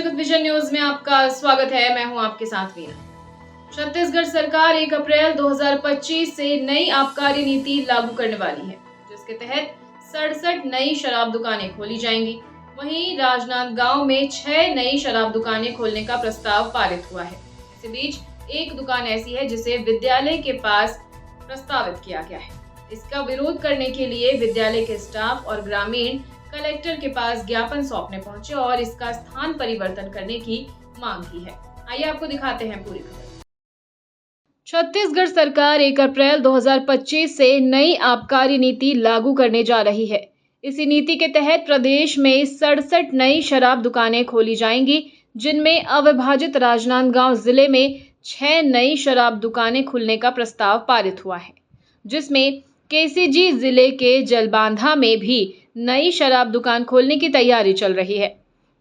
जगत vision news में आपका स्वागत है। मैं हूं आपके साथ वीना। छत्तीसगढ़ सरकार 1 अप्रैल 2025 से नई आबकारी नीति लागू करने वाली है, जिसके तहत 67 नई शराब दुकानें खोली जाएंगी। वहीं राजनांदगांव में 6 नई शराब दुकानें खोलने का प्रस्ताव पारित हुआ है। इसी बीच एक दुकान ऐसी है जिसे विद्यालय के पास प्रस्तावित किया गया है। इसका विरोध करने के लिए विद्यालय के स्टाफ और ग्रामीण कलेक्टर के पास ज्ञापन सौंपने पहुंचे और इसका स्थान परिवर्तन करने की मांग की है। आइए आपको दिखाते हैं पूरी खबर। छत्तीसगढ़ सरकार 1 अप्रैल 2025 से नई आबकारी नीति लागू करने जा रही है। इसी नीति के तहत प्रदेश में 67 नई शराब दुकानें खोली जाएंगी, जिनमें अविभाजित राजनांदगांव जिले में 6 नई शराब दुकानें खुलने का प्रस्ताव पारित हुआ है, जिसमें केसीजी जिले के जलबांधा में भी नई शराब दुकान खोलने की तैयारी चल रही है।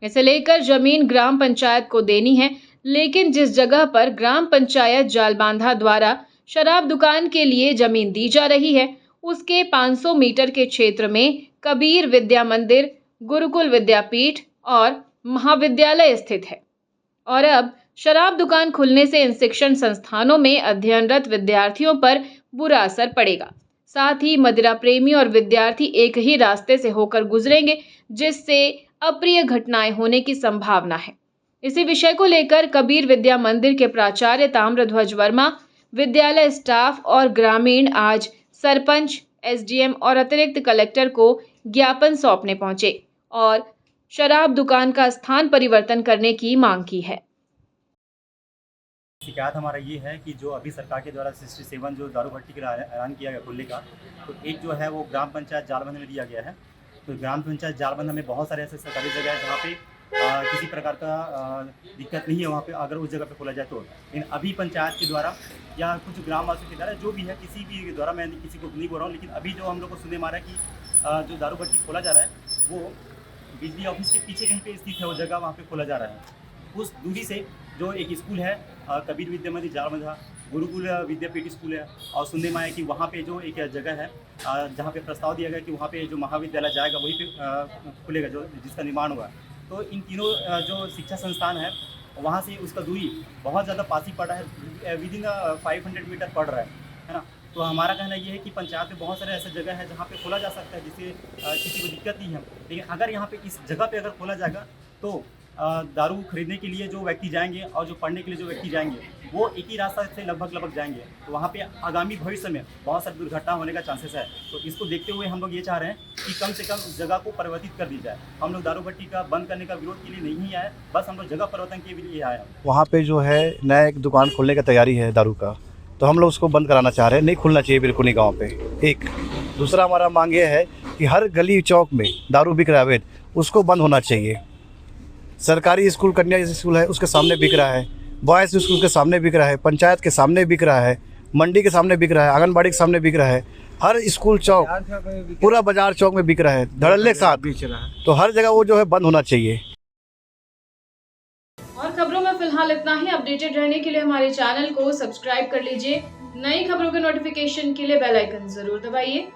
इसे लेकर जमीन ग्राम पंचायत को देनी है, लेकिन जिस जगह पर ग्राम पंचायत जालबांधा द्वारा शराब दुकान के लिए जमीन दी जा रही है, उसके 500 मीटर के क्षेत्र में कबीर विद्या मंदिर, गुरुकुल विद्यापीठ और महाविद्यालय स्थित है। और अब शराब दुकान खुलने से इन शिक्षण संस्थानों में अध्ययनरत विद्यार्थियों पर बुरा असर पड़ेगा। साथ ही मदिरा प्रेमी और विद्यार्थी एक ही रास्ते से होकर गुजरेंगे, जिससे अप्रिय घटनाएं होने की संभावना है। इसी विषय को लेकर कबीर विद्या मंदिर के प्राचार्य ताम्रध्वज वर्मा, विद्यालय स्टाफ और ग्रामीण आज सरपंच, एसडीएम और अतिरिक्त कलेक्टर को ज्ञापन सौंपने पहुंचे और शराब दुकान का स्थान परिवर्तन करने की मांग की है। शिकायत हमारा ये है कि जो अभी सरकार के द्वारा 67 जो दारू भट्टी का ऐलान किया गया खुलने का, तो एक जो है वो ग्राम पंचायत जालबंधा में दिया गया है। तो ग्राम पंचायत जालबंधा में बहुत सारे ऐसे सरकारी जगह है जहाँ पे किसी प्रकार का दिक्कत नहीं है वहाँ पे, अगर उस जगह पे खोला जाए तो। लेकिन अभी पंचायत के द्वारा या कुछ ग्रामवासियों के द्वारा जो भी है, किसी भी के द्वारा, मैं किसी को नहीं बोल रहा हूँ, लेकिन अभी जो हम लोग को सुनने में आ रहा है कि जो दारू भट्टी खोला जा रहा है वो बिजली ऑफिस के पीछे कहीं पर स्थित है, वो जगह वहाँ पर खोला जा रहा है। उस दूरी से जो एक स्कूल है कबीर विद्या मंदिर जालबंधा, गुरुकुल विद्यापीठ स्कूल है, और सुनने में आया कि वहाँ पे जो एक जगह है जहाँ पे प्रस्ताव दिया गया कि वहाँ पे जो महाविद्यालय जाएगा वहीं पे खुलेगा, जो जिसका निर्माण हुआ। तो इन तीनों जो शिक्षा संस्थान है वहाँ से उसका दूरी बहुत ज़्यादा पास ही पड़ रहा है, विदिन 500 मीटर पड़ रहा है ना। तो हमारा कहना ये है कि पंचायत में बहुत सारे ऐसे जगह है जहाँ पे खोला जा सकता है, जिससे किसी को दिक्कत नहीं है। लेकिन अगर यहाँ पे इस जगह पे अगर खोला जाएगा तो दारू खरीदने के लिए जो व्यक्ति जाएंगे और जो पढ़ने के लिए जो व्यक्ति जाएंगे वो एक ही रास्ता से लगभग जाएंगे, तो वहाँ पे आगामी भविष्य में बहुत सारी दुर्घटना होने का चांसेस है। तो इसको देखते हुए हम लोग ये चाह रहे हैं कि कम से कम इस जगह को परिवर्तित कर दी जाए। हम लोग दारू भट्टी का बंद करने का विरोध के लिए नहीं आए, बस हम लोग जगह परिवर्तन के लिए आए हैं। वहाँ पे जो है नया एक दुकान खोलने की तैयारी है दारू का, तो हम लोग उसको बंद कराना चाह रहे हैं। नहीं खुलना चाहिए बिल्कुल नहीं गाँव पे। एक दूसरा हमारा मांग ये है कि हर गली चौक में दारू बिक रहा है अवैध, उसको बंद होना चाहिए। सरकारी स्कूल कन्या स्कूल है उसके सामने बिक रहा है, बॉयज़ स्कूल के सामने बिक रहा है, पंचायत के सामने बिक रहा है, मंडी के सामने बिक रहा है, आंगनबाड़ी के सामने बिक रहा है, हर स्कूल चौक पूरा बाजार चौक में बिक रहा है धड़ल्ले के साथ बिक रहा है। तो हर जगह वो जो है बंद होना चाहिए। और खबरों में फिलहाल इतना ही। अपडेटेड रहने के लिए हमारे चैनल को सब्सक्राइब कर लीजिए। नई खबरों के नोटिफिकेशन के लिए बेल आइकन जरूर दबाइए।